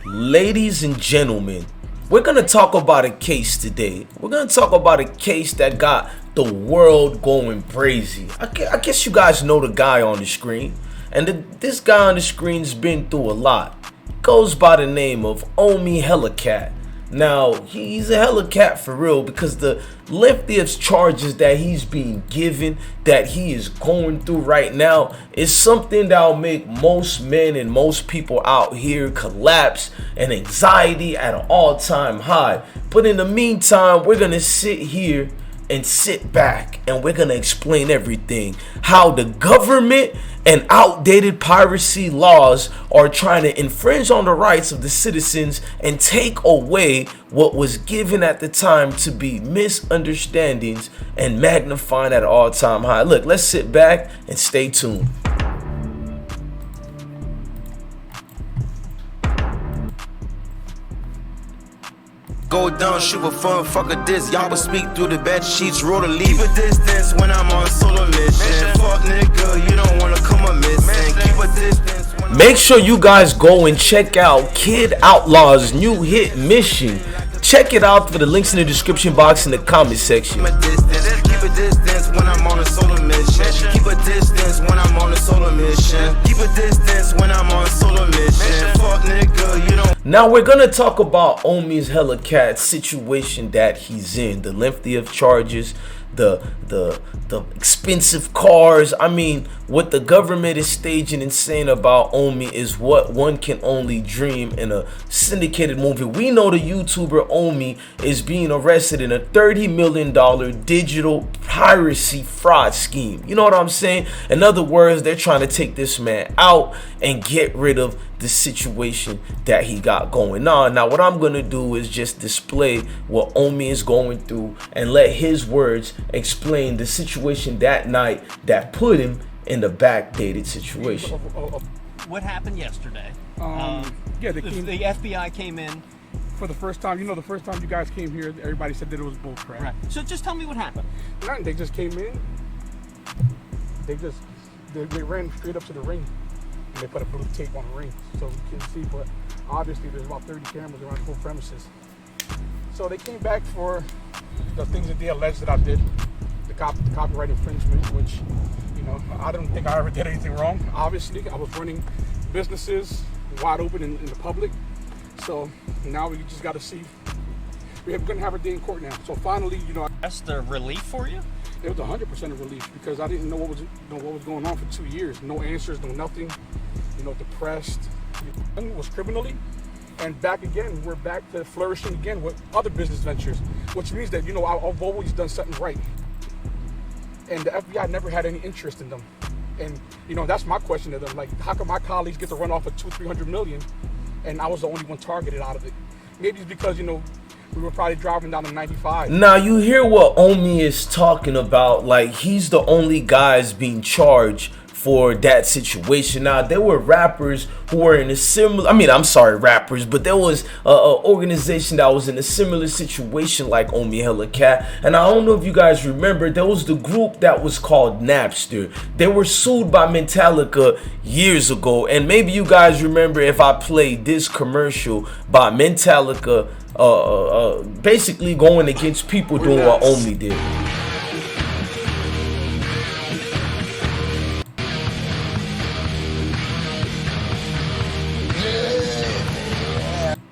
Ladies and gentlemen, we're going to talk about a case today. We're going to talk about a case that got the world going crazy. I guess you guys know the guy on the screen. And this guy on the screen's been through a lot. Goes by the name of Omi Hellcat. Now, he's a Hellcat for real because the lengthy of charges that he's being given, that he is going through right now, is something that'll make most men and most people out here collapse and anxiety at an all-time high. But in the meantime, we're gonna sit here and sit back and we're gonna explain everything, how the government and outdated piracy laws are trying to infringe on the rights of the citizens and take away what was given at the time to be misunderstandings and magnifying at an all-time high. Look, let's sit back and stay tuned. Go down, shoot for fun, fuck a diss. Y'all will speak through the bed sheets, roll the leave a distance when I'm on solo mission. Fuck nigga, you don't wanna come amiss and keep a distance. Make sure you guys go and check out Kid Outlaw's new hit Mission. Check it out for the links in the description box in the comment section. Keep a distance when I'm on a solo mission. Keep a distance when I'm on a solo mission. Keep a distance when I'm on solo mission. Fuck nigga, you don't. Now we're gonna talk about Omi's Hellcat situation that he's in, the lengthy of charges, the expensive cars. I mean, what the government is staging and saying about Omi is what one can only dream in a syndicated movie. We know the YouTuber Omi is being arrested in a $30 million digital piracy fraud scheme. You know what I'm saying? In other words, they're trying to take this man out and get rid of the situation that he got going on. Now, what I'm gonna do is just display what Omi is going through and let his words explain the situation that night that put him in the backdated situation. What happened yesterday? Yeah, The FBI came in. for the first time. You know, the first time you guys came here, everybody said that it was bull crap. Right. So just tell me what happened. Nothing. They just came in. They ran straight up to the ring. And they put a blue tape on the ring so we can see, but obviously there's about 30 cameras around the whole premises. So they came back for the things that they alleged that I did, the copyright infringement, which, you know, I don't think I ever did anything wrong. Obviously, I was running businesses wide open in the public. So now we just got to see. We're going to have a day in court now. So finally, you know, That's the relief for you? it was 100% of relief because I didn't know what was going on for 2 years. No answers, no nothing. You know, depressed. It was criminally, and back again. We're back to flourishing again with other business ventures, which means that, you know, I've always done something right, and the FBI never had any interest in them. And, you know, that's my question to them. Like, how come my colleagues get to run off of 200-300 million, and I was the only one targeted out of it? Maybe it's because, you know, we were probably driving down the 95. Now you hear what Omi is talking about, like he's the only guys being charged for that situation. Now there were rappers who were in a similar, rappers, but there was a organization that was in a similar situation like Omi Hellcat. And I don't know if you guys remember, there was the group that was called Napster. They were sued by Metallica years ago, and maybe you guys remember if I played this commercial by Metallica basically going against people doing what Omi did.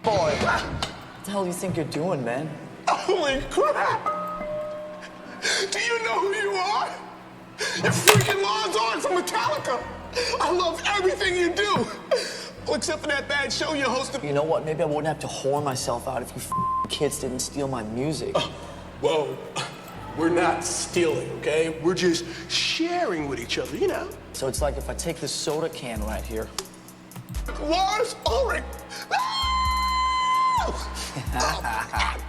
What the hell do you think you're doing, man? Holy crap! Do you know who you are? You're freaking Law's on from Metallica! I love everything you do! Well, except for that bad show you hosted. You know what? Maybe I wouldn't have to whore myself out if you kids didn't steal my music. Whoa, we're not stealing, okay? We're just sharing with each other, you know? So it's like if I take this soda can right here. Lars Ulrich!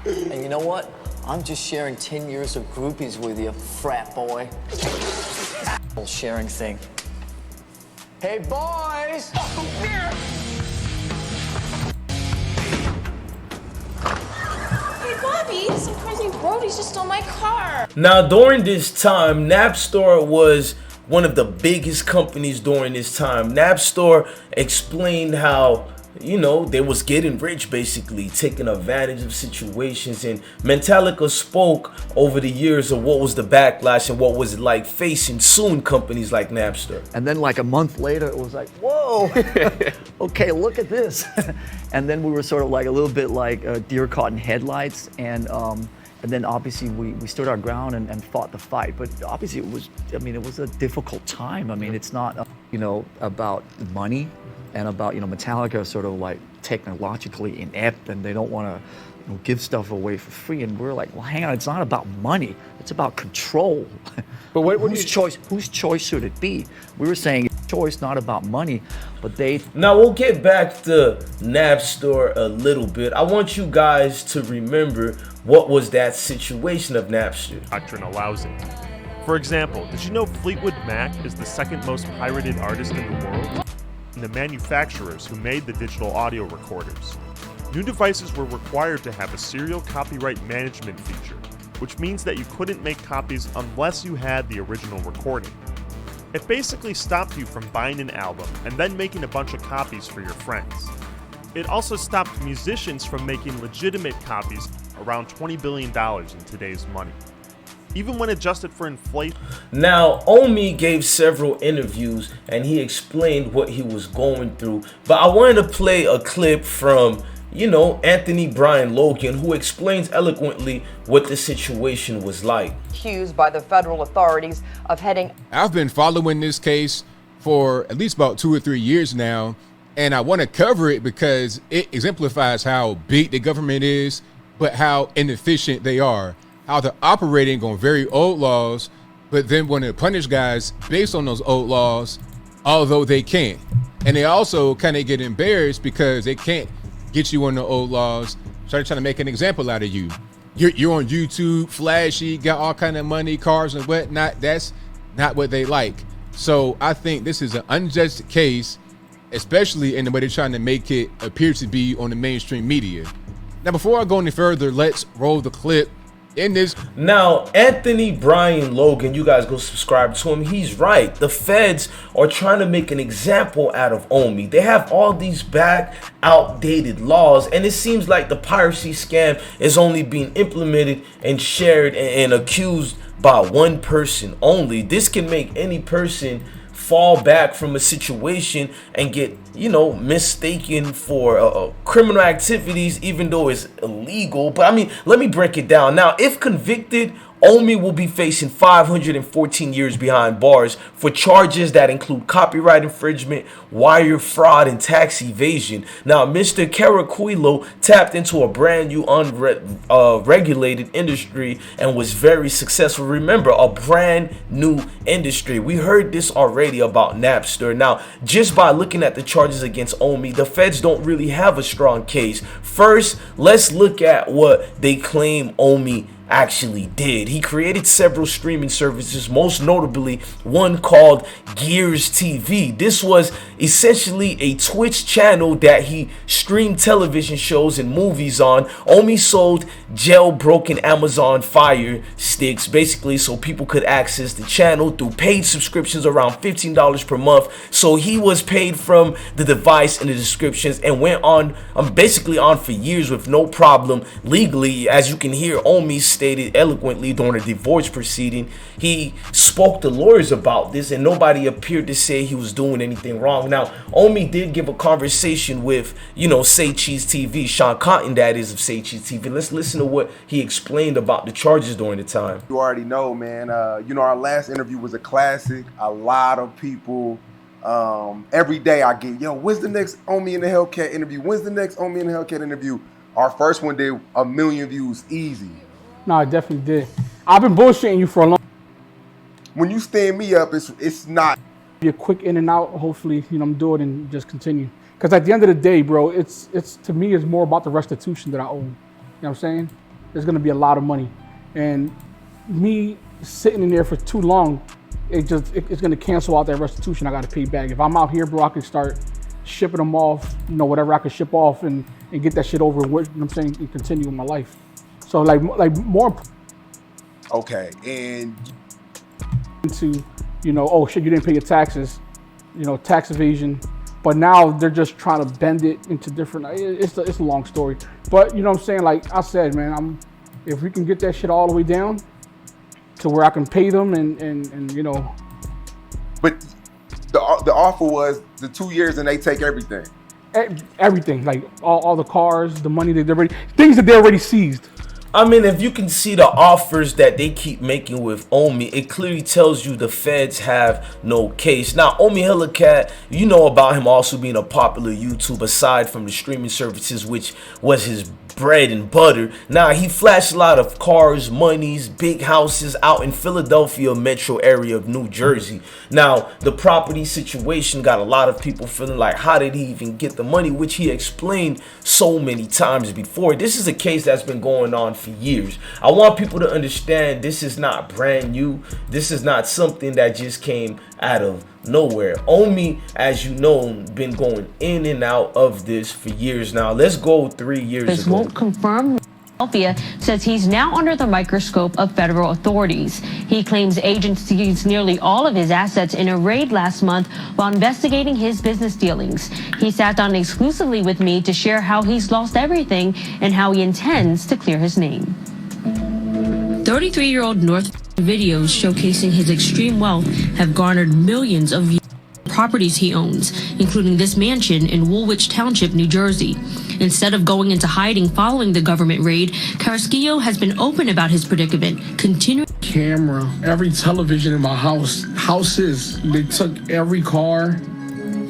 And you know what? I'm just sharing 10 years of groupies with you, frat boy. Whole sharing thing. Hey, boys! Oh, yeah. Hey, Bobby, some crazy roadies just stole my car. Now, during this time, Napster was one of the biggest companies during this time. Napster explained how you know, they was getting rich, basically taking advantage of situations. And Metallica spoke over the years of what was the backlash and what was it like facing suing companies like Napster. And then like a month later, it was like, whoa, okay, look at this. And then we were sort of like a little bit like deer caught in headlights. And then obviously we stood our ground and fought the fight. But obviously it was a difficult time. I mean, it's not, about money and about, Metallica sort of like technologically inept and they don't want to give stuff away for free. And we're like, well, hang on, it's not about money. It's about control. But whose choice should it be? We were saying choice, not about money, but they... Now we'll get back to Napster a little bit. I want you guys to remember what was that situation of Napster. Doctrine allows it. For example, did you know Fleetwood Mac is the second most pirated artist in the world? And the manufacturers who made the digital audio recorders. New devices were required to have a serial copyright management feature, which means that you couldn't make copies unless you had the original recording. It basically stopped you from buying an album and then making a bunch of copies for your friends. It also stopped musicians from making legitimate copies, around $20 billion in today's money. Even when adjusted for inflation. Now, Omi gave several interviews and he explained what he was going through. But I wanted to play a clip from, Anthony Brian Logan, who explains eloquently what the situation was like. Accused by the federal authorities of heading. I've been following this case for at least about 2 or 3 years now, and I want to cover it because it exemplifies how big the government is, but how inefficient they are. How they're operating on very old laws, but then want to punish guys based on those old laws, although they can't. And they also kind of get embarrassed because they can't get you on the old laws. So they're trying to make an example out of you. You're on YouTube, flashy, got all kind of money, cars and whatnot. That's not what they like. So I think this is an unjust case, especially in the way they're trying to make it appear to be on the mainstream media. Now, before I go any further, let's roll the clip. Now, Anthony Brian Logan, you guys go subscribe to him. He's right. The feds are trying to make an example out of Omi. They have all these bad, outdated laws, and it seems like the piracy scam is only being implemented and shared and accused by one person only. This can make any person fall back from a situation and get, mistaken for criminal activities, even though it's illegal. But I mean, let me break it down. Now, if convicted, Omi will be facing 514 years behind bars for charges that include copyright infringement, wire fraud, and tax evasion. Now, Mr. Caraquillo tapped into a brand new unregulated industry and was very successful. Remember, a brand new industry. We heard this already about Napster. Now, just by looking at the charges against Omi, the feds don't really have a strong case. First, let's look at what they claim Omi actually did. He created several streaming services, most notably one called Gears TV. This was essentially a Twitch channel that he streamed television shows and movies on. Omi sold jailbroken Amazon Fire Sticks, basically, so people could access the channel through paid subscriptions around $15 per month. So he was paid from the device in the descriptions and went on, basically on for years with no problem legally. As you can hear, Omi stated eloquently during a divorce proceeding. He spoke to lawyers about this and nobody appeared to say he was doing anything wrong. Now, Omi did give a conversation with, Say Cheese TV, Sean Cotton, that is, of Say Cheese TV. Let's listen to what he explained about the charges during the time. You already know, man. Our last interview was a classic. A lot of people, every day I get, when's the next Omi and the Hellcat interview? When's the next Omi and the Hellcat interview? Our first one did 1 million views easy. No, I definitely did. I've been bullshitting you for a long time. When you stand me up, it's not. Be a quick in and out. Hopefully, I'm do it and just continue. Because at the end of the day, bro, it's to me, it's more about the restitution that I owe. You know what I'm saying? There's gonna be a lot of money, and me sitting in there for too long, it's gonna cancel out that restitution I gotta pay back. If I'm out here, bro, I can start shipping them off. Whatever I can ship off and get that shit over with. You know what I'm saying? And continue with my life. So like more. Okay, and to, oh shit, you didn't pay your taxes, tax evasion, But now they're just trying to bend it into different. It's a long story, but you know what I'm saying. Like I said, man, if we can get that shit all the way down to where I can pay them and you know. But the offer was the 2 years and they take everything. Everything, like all the cars, the money that things that they already seized. I mean, if you can see the offers that they keep making with Omi, it clearly tells you the feds have no case. Now, Omi Hellcat, you know about him also being a popular YouTube aside from the streaming services, which was his bread and butter. Now, he flashed a lot of cars, monies, big houses out in Philadelphia metro area of New Jersey. Now, the property situation got a lot of people feeling like, how did he even get the money, which he explained so many times before. This is a case that's been going on for years. I want people to understand this is not brand new. This is not something that just came out of nowhere. Omi, as you know, been going in and out of this for years now. Let's go 3 years This ago. won't confirm. Philadelphia says he's now under the microscope of federal authorities. He claims agents seized nearly all of his assets in a raid last month while investigating his business dealings. He sat down exclusively with me to share how he's lost everything and how he intends to clear his name. 33-year-old North videos showcasing his extreme wealth have garnered millions of views. Properties he owns, including this mansion in Woolwich Township, New Jersey. Instead of going into hiding following the government raid, Carrasquillo has been open about his predicament, continuing. Camera, every television in my houses, they took every car.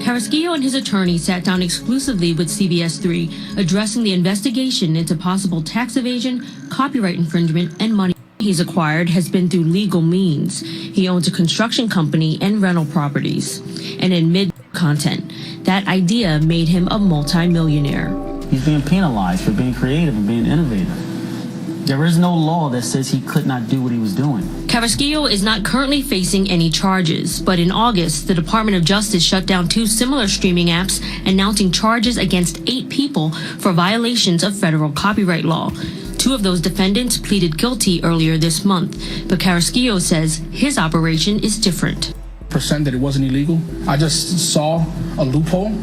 Carrasquillo and his attorney sat down exclusively with CBS 3, addressing the investigation into possible tax evasion, copyright infringement, and money he's acquired has been through legal means. He owns a construction company and rental properties. And in mid-content, that idea made him a multi-millionaire. He's being penalized for being creative and being innovative. There is no law that says he could not do what he was doing. Carrasquillo is not currently facing any charges, but in August, the Department of Justice shut down 2 similar streaming apps, announcing charges against 8 people for violations of federal copyright law. 2 of those defendants pleaded guilty earlier this month, but Carrasquillo says his operation is different. Percent that it wasn't illegal. I just saw a loophole.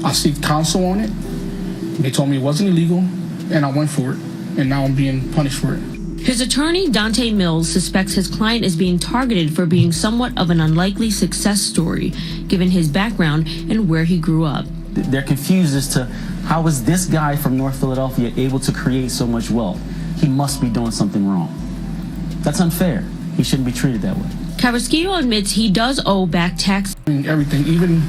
I seeked counsel on it. They told me it wasn't illegal, and I went for it, and now I'm being punished for it. His attorney, Dante Mills, suspects his client is being targeted for being somewhat of an unlikely success story, given his background and where he grew up. They're confused as to how is this guy from North Philadelphia able to create so much wealth? He must be doing something wrong. That's unfair. He shouldn't be treated that way. Carrasquillo admits he does owe back tax. Everything, even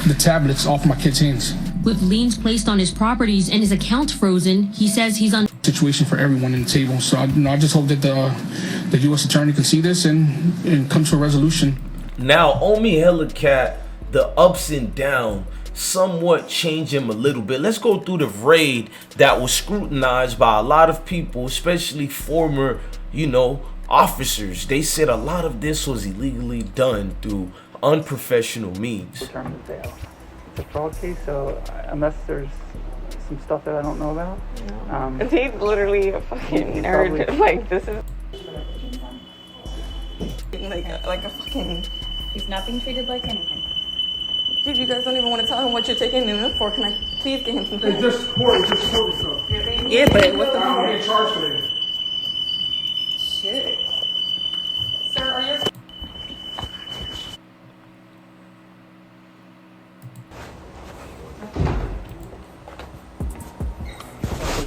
the tablets off my kids' hands. With liens placed on his properties and his accounts frozen, he says he's on situation for everyone in the table. So I just hope that the U.S. attorney can see this and come to a resolution. Now, Omi Hellcat, the ups and downs somewhat change him a little bit. Let's go through the raid that was scrutinized by a lot of people, especially former, officers. They said a lot of this was illegally done through unprofessional means. It's a fraud case, so unless there's some stuff that I don't know about. He's literally a fucking nerd. Probably, like, this is like a fucking. He's not being treated like anything. Dude, you guys don't even want to tell him what you're taking him in for. Can I please get him some food? It's just court stuff. Yeah, but what's the I'm getting charged today. Shit. Sir, are you...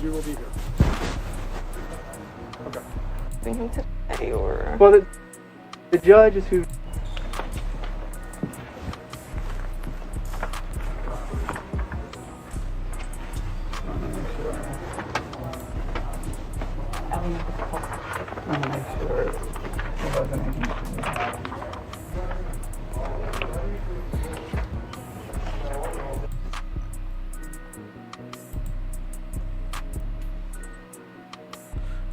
You will be here. Okay. Bring him today, or... Well, the judge is who...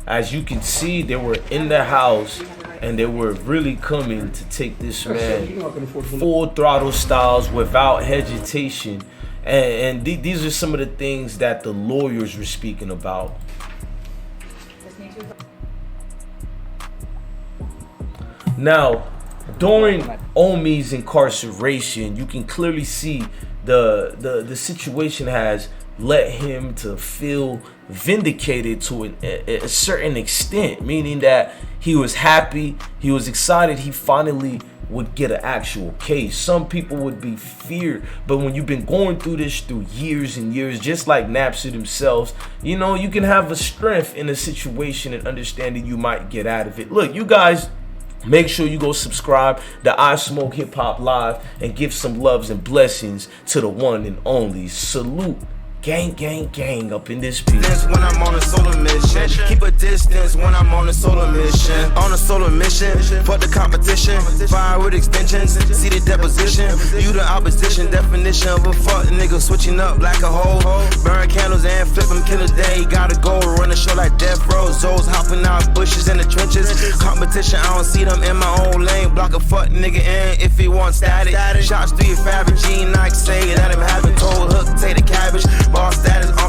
As you can see, they were in the house and they were really coming to take this man full throttle styles without hesitation. And these are some of the things that the lawyers were speaking about. Now, during Omi's incarceration, you can clearly see the situation has led him to feel vindicated to a certain extent, meaning that he was happy, he was excited, he finally would get an actual case. Some people would be feared, but when you've been going through this through years and years, just like Napster themselves, you know, you can have a strength in a situation and understanding you might get out of it. Look, you guys, make sure you go subscribe to I Smoke Hip Hop Live and give some loves and blessings to the one and only. Salute. Gang, gang, gang up in this piece. When I'm on a solo mission, keep a distance when I'm on a solo mission. On a solo mission, fuck the competition. Fire with extensions, see the deposition. You the opposition, definition of a fuck nigga. Switching up like a hoe. Burn candles and flip them, kill a day. Gotta go run a show like death row. Zoes hopping out bushes in the trenches. Competition, I don't see them in my own lane. Block a fuck nigga in if he wants static. Shots through your fabric, G Nike say that I'm having told hook, take the cabbage. Ball status on